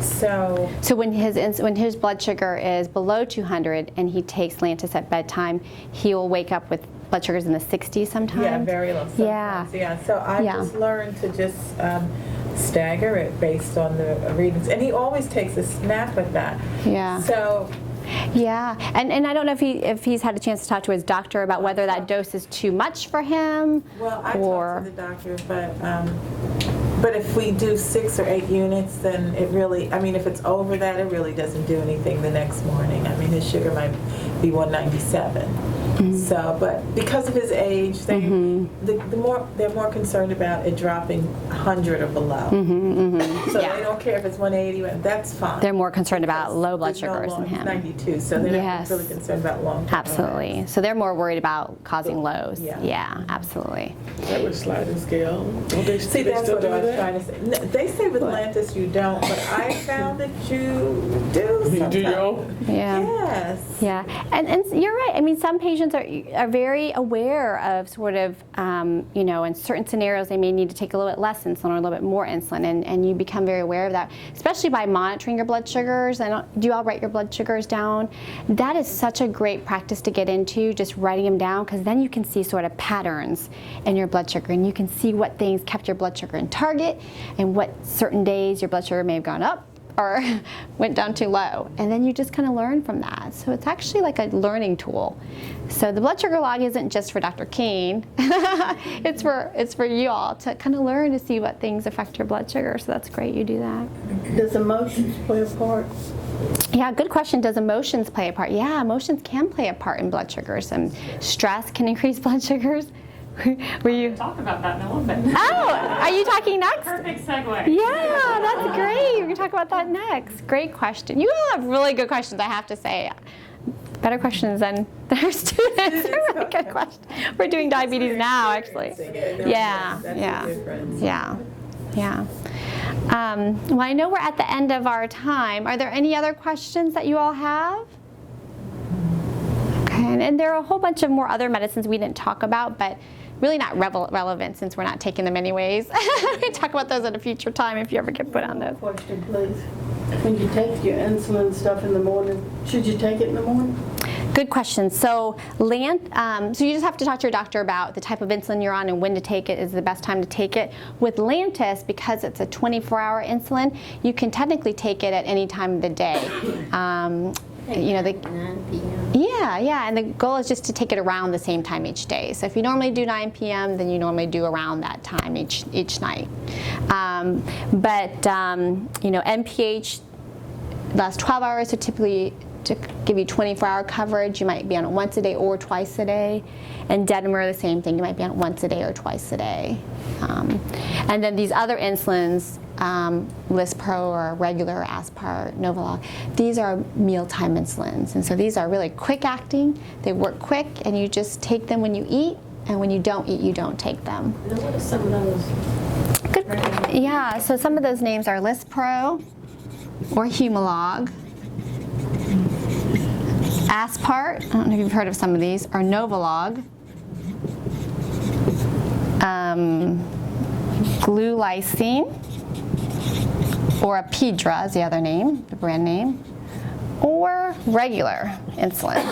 So when his blood sugar is below 200 and he takes Lantus at bedtime, he'll wake up with blood sugars in the 60s sometimes. yeah, very low sometimes. Yeah. So I just learned to just stagger it based on the readings, and he always takes a snap with that. Yeah. So. Yeah, and I don't know if he's had a chance to talk to his doctor about whether that dose is too much for him. Well, I or... talked to the doctor, but if we do 6 or 8 units, then it really, I mean, if it's over that, it really doesn't do anything the next morning. I mean, his sugar might be 197. So, but because of his age, they're more concerned about it dropping 100 or below. So they don't care if it's 180. That's fine. They're more concerned about low blood sugars in him. 92, so they're not really concerned about long-term. Absolutely. So they're more worried about causing lows. Yeah. Absolutely. That was sliding scale. Don't they, See, that's what I was trying to say. No, they say with Lantus you don't, but I found that you do sometimes. You do your own? Yeah. Yes. Yeah, and you're right. I mean, some patients are very aware of sort of, in certain scenarios they may need to take a little bit less insulin or a little bit more insulin, and you become very aware of that, especially by monitoring your blood sugars. Do you all write your blood sugars down? That is such a great practice to get into, just writing them down, because then you can see sort of patterns in your blood sugar, and you can see what things kept your blood sugar in target, and what certain days your blood sugar may have gone up or went down too low, and then you just kind of learn from that. So it's actually like a learning tool. So the blood sugar log isn't just for Dr. Koehn. it's for you all to kind of learn to see what things affect your blood sugar. So that's great you do that. Does emotions play a part? Yeah, good question. Does emotions play a part? Yeah, emotions can play a part in blood sugars, and stress can increase blood sugars. Were you Talk about that in a little bit. Oh, are you talking next? Perfect segue. Yeah, that's great. We're going to talk about that next. Great question. You all have really good questions, I have to say. Better questions than our students. They're really good questions. We're doing diabetes now, actually. Yeah. Well, I know we're at the end of our time. Are there any other questions that you all have? Okay, and there are a whole bunch of more other medicines we didn't talk about, but really not relevant since we're not taking them anyways. We can talk about those at a future time if you ever get put on those. Question, please. When you take your insulin stuff in the morning, should you take it in the morning? Good question. So so you just have to talk to your doctor about the type of insulin you're on and when to take it is the best time to take it. With Lantus, because it's a 24-hour insulin, you can technically take it at any time of the day. 9 p.m. Yeah, and the goal is just to take it around the same time each day. So if you normally do 9 p.m., then you normally do around that time each night. NPH lasts 12 hours, so typically to give you 24-hour coverage, you might be on it once a day or twice a day. And Dedimer, the same thing, you might be on it once a day or twice a day. And then these other insulins, Lispro or regular Aspart, Novolog, these are mealtime insulins. And so these are really quick acting, they work quick, and you just take them when you eat, and when you don't eat, you don't take them. Now, what are some of those? Good. Yeah, so some of those names are Lispro or Humalog, Aspart, I don't know if you've heard of some of these, or Novolog, Glulisine, or Apidra is the other name, the brand name, or regular insulin.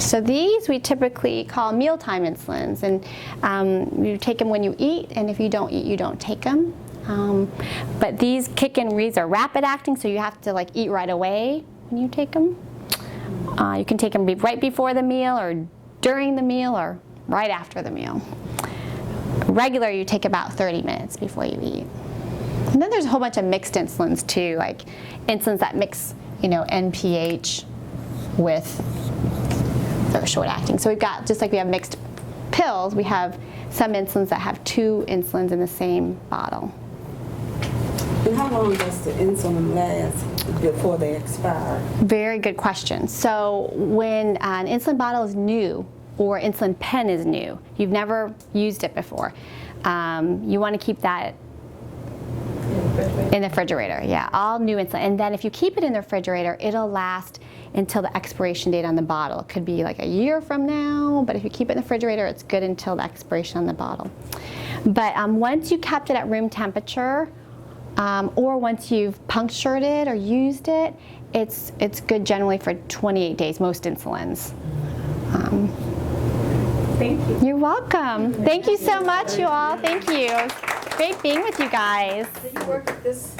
So these we typically call mealtime insulins, and you take them when you eat, and if you don't eat, you don't take them. But these kick and reads are rapid acting, so you have to eat right away when you take them. You can take them right before the meal, or during the meal, or right after the meal. Regular, you take about 30 minutes before you eat. And then there's a whole bunch of mixed insulins too, like insulins that mix, NPH with their short acting. So we've got, just like we have mixed pills, we have some insulins that have 2 insulins in the same bottle. And how long does the insulin last before they expire? Very good question. So when an insulin bottle is new or insulin pen is new, you've never used it before, you want to keep that in the refrigerator. Yeah, all new insulin. And then if you keep it in the refrigerator, it'll last until the expiration date on the bottle. It could be like a year from now, but if you keep it in the refrigerator, it's good until the expiration on the bottle. But once you kept it at room temperature, or once you've punctured it or used it, it's good generally for 28 days, most insulins. Thank you. You're welcome. Thank you so much, you all. Thank you. Great being with you guys. Did you work at this